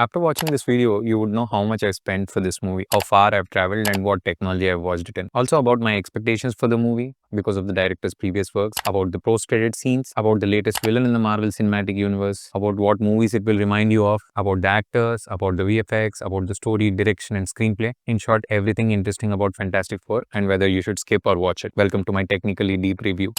After watching this video, you would know how much I spent for this movie, how far I've traveled and what technology I've watched it in. Also about my expectations for the movie because of the director's previous works, about the post-credit scenes, about the latest villain in the Marvel Cinematic Universe, about what movies it will remind you of, about the actors, about the VFX, about the story, direction and screenplay. In short, everything interesting about Fantastic Four and whether you should skip or watch it. Welcome to my technically deep review.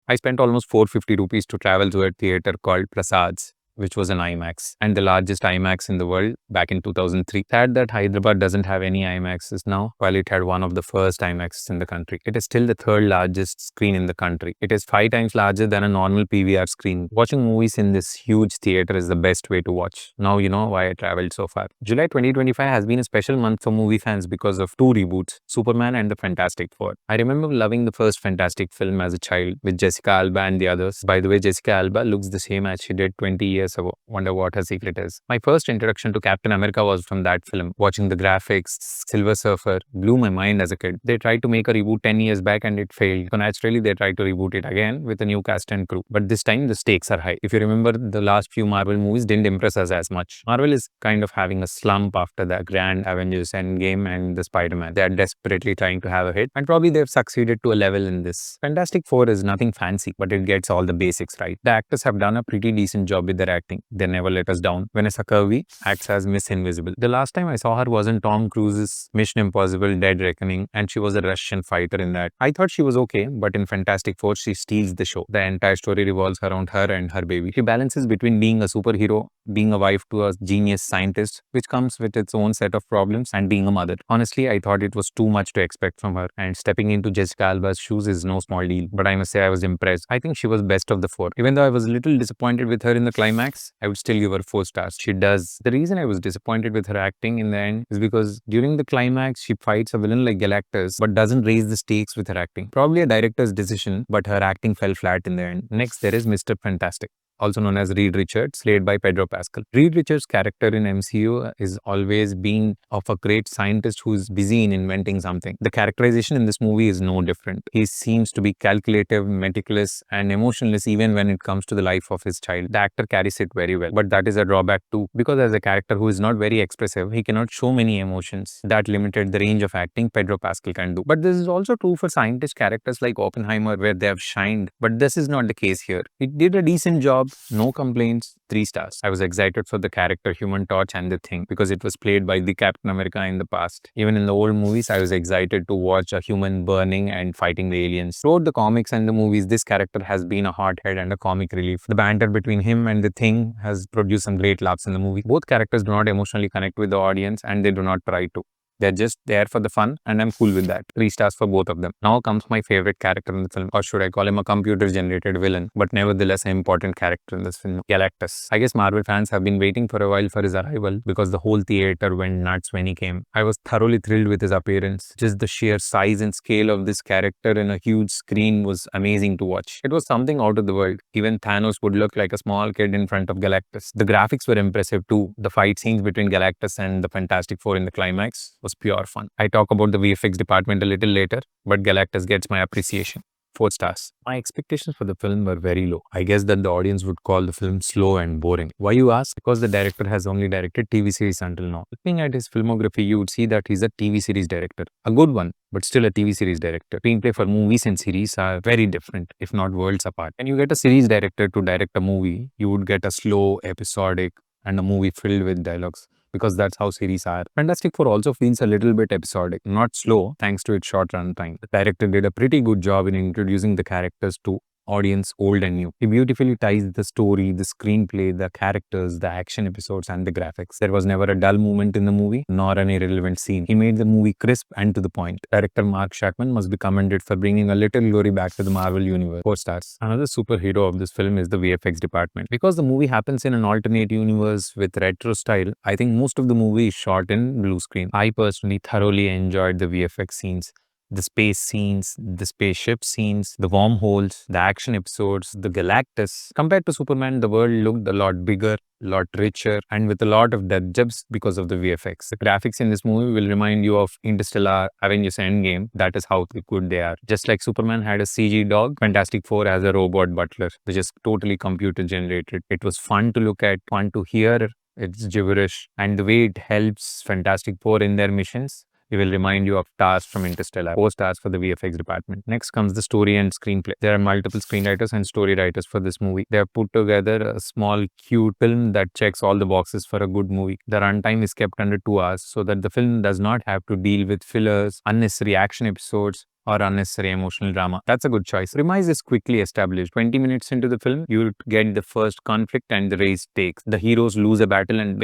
I spent almost 450 rupees to travel to a theater called Prasad's, which was an IMAX and the largest IMAX in the world back in 2003. Sad that Hyderabad doesn't have any IMAXs now, while it had one of the first IMAXs in the country. It is still the third largest screen in the country. It is 5 times larger than a normal PVR screen. Watching movies in this huge theater is the best way to watch. Now you know why I traveled so far. July 2025 has been a special month for movie fans because of two reboots, Superman and the Fantastic Four. I remember loving the first Fantastic film as a child with Jessica Alba and the others. By the way, Jessica Alba looks the same as she did 20 years ago. Wonder what her secret is. My first introduction to Captain America was from that film. Watching the graphics, Silver Surfer blew my mind as a kid. They tried to make a reboot 10 years back and it failed. So naturally, they tried to reboot it again with a new cast and crew. But this time, the stakes are high. If you remember, the last few Marvel movies didn't impress us as much. Marvel is kind of having a slump after the grand Avengers Endgame and the Spider-Man. They are desperately trying to have a hit and probably they've succeeded to a level in this. Fantastic Four is nothing fancy, but it gets all the basics right. The actors have done a pretty decent job with their acting. They never let us down. Vanessa Kirby acts as Miss Invisible. The last time I saw her was in Tom Cruise's Mission Impossible Dead Reckoning and she was a Russian fighter in that. I thought she was okay, but in Fantastic Four, she steals the show. The entire story revolves around her and her baby. She balances between being a superhero, being a wife to a genius scientist, which comes with its own set of problems, and being a mother. Honestly, I thought it was too much to expect from her, and stepping into Jessica Alba's shoes is no small deal, but I must say I was impressed. I think she was best of the four. Even though I was a little disappointed with her in the climax, I would still give her 4 stars. She does. The reason I was disappointed with her acting in the end is because during the climax, she fights a villain like Galactus, but doesn't raise the stakes with her acting. Probably a director's decision, but her acting fell flat in the end. Next, there is Mr. Fantastic, also known as Reed Richards, played by Pedro Pascal. Reed Richards' character in MCU is always being of a great scientist who's busy in inventing something. The characterization in this movie is no different. He seems to be calculative, meticulous, and emotionless even when it comes to the life of his child. The actor carries it very well, but that is a drawback too, because as a character who is not very expressive, he cannot show many emotions. That limited the range of acting Pedro Pascal can do. But this is also true for scientist characters like Oppenheimer, where they have shined, but this is not the case here. He did a decent job. No complaints, 3 stars. I was excited for the character Human Torch and the Thing because it was played by the Captain America in the past. Even in the old movies, I was excited to watch a human burning and fighting the aliens. Throughout the comics and the movies, this character has been a hothead and a comic relief. The banter between him and the Thing has produced some great laughs in the movie. Both characters do not emotionally connect with the audience and they do not try to. They're just there for the fun and I'm cool with that. 3 stars for both of them. Now comes my favorite character in the film, or should I call him a computer-generated villain, but nevertheless an important character in this film, Galactus. I guess Marvel fans have been waiting for a while for his arrival because the whole theater went nuts when he came. I was thoroughly thrilled with his appearance. Just the sheer size and scale of this character in a huge screen was amazing to watch. It was something out of the world. Even Thanos would look like a small kid in front of Galactus. The graphics were impressive too. The fight scenes between Galactus and the Fantastic Four in the climax was pure fun. I talk about the VFX department a little later, but Galactus gets my appreciation. 4 stars. My expectations for the film were very low. I guess that the audience would call the film slow and boring. Why you ask? Because the director has only directed TV series until now. Looking at his filmography, you would see that he's a TV series director. A good one, but still a TV series director. Screenplay for movies and series are very different, if not worlds apart. When you get a series director to direct a movie, you would get a slow, episodic, and a movie filled with dialogues, because that's how series are. Fantastic Four also feels a little bit episodic, not slow, thanks to its short runtime. The director did a pretty good job in introducing the characters to audience old and new. He beautifully ties the story, the screenplay, the characters, the action episodes and the graphics. There was never a dull moment in the movie, nor an irrelevant scene. He made the movie crisp and to the point. Director Mark Shackman must be commended for bringing a little glory back to the Marvel universe. 4 stars. Another superhero of this film is the VFX department. Because the movie happens in an alternate universe with retro style, I think most of the movie is shot in blue screen. I personally thoroughly enjoyed the VFX scenes. The space scenes, the spaceship scenes, the wormholes, the action episodes, the Galactus. Compared to Superman, the world looked a lot bigger, a lot richer, and with a lot of depth just because of the VFX. The graphics in this movie will remind you of Interstellar, Avengers Endgame. That is how good they are. Just like Superman had a CG dog, Fantastic Four has a robot butler, which is totally computer generated. It was fun to look at, fun to hear. It's gibberish, and the way it helps Fantastic Four in their missions, it will remind you of stars from Interstellar, 4 stars for the VFX department. Next comes the story and screenplay. There are multiple screenwriters and story writers for this movie. They have put together a small, cute film that checks all the boxes for a good movie. The runtime is kept under 2 hours so that the film does not have to deal with fillers, unnecessary action episodes, or unnecessary emotional drama. That's a good choice. Premise is quickly established. 20 minutes into the film, you get the first conflict and the race stakes. The heroes lose a battle and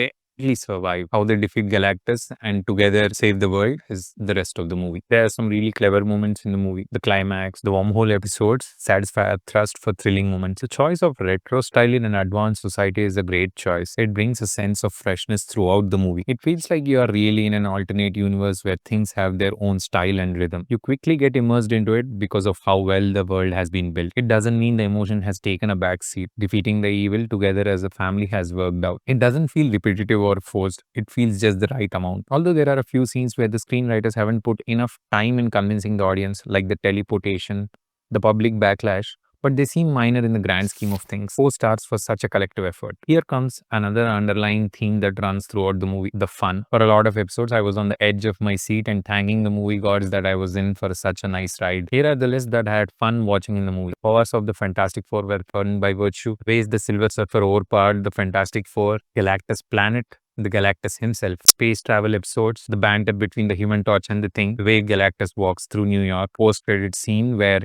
survive. How they defeat Galactus and together save the world is the rest of the movie. There are some really clever moments in the movie. The climax, the wormhole episodes satisfy a thrust for thrilling moments. The choice of retro style in an advanced society is a great choice. It brings a sense of freshness throughout the movie. It feels like you are really in an alternate universe where things have their own style and rhythm. You quickly get immersed into it because of how well the world has been built. It doesn't mean the emotion has taken a back seat. Defeating the evil together as a family has worked out. It doesn't feel repetitive or forced. It feels just the right amount. Although there are a few scenes where the screenwriters haven't put enough time in convincing the audience, like the teleportation, the public backlash, but they seem minor in the grand scheme of things. 4 stars for such a collective effort. Here comes another underlying theme that runs throughout the movie, the fun. For a lot of episodes, I was on the edge of my seat and thanking the movie gods that I was in for such a nice ride. Here are the lists that I had fun watching in the movie. Powers of the Fantastic Four were fun by virtue. Ways the Silver Surfer overpowered the Fantastic Four. Galactus Planet, the Galactus himself, space travel episodes, the banter between the Human Torch and the Thing, the way Galactus walks through New York, post-credit scene where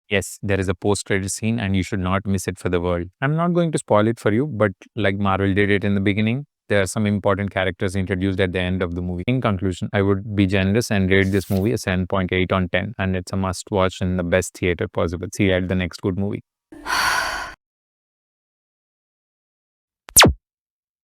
yes, there is a post-credit scene and you should not miss it for the world. I'm not going to spoil it for you, but like Marvel did it in the beginning, there are some important characters introduced at the end of the movie. In conclusion, I would be generous and rate this movie a 7.8 on 10, and it's a must-watch in the best theater possible. See you at the next good movie.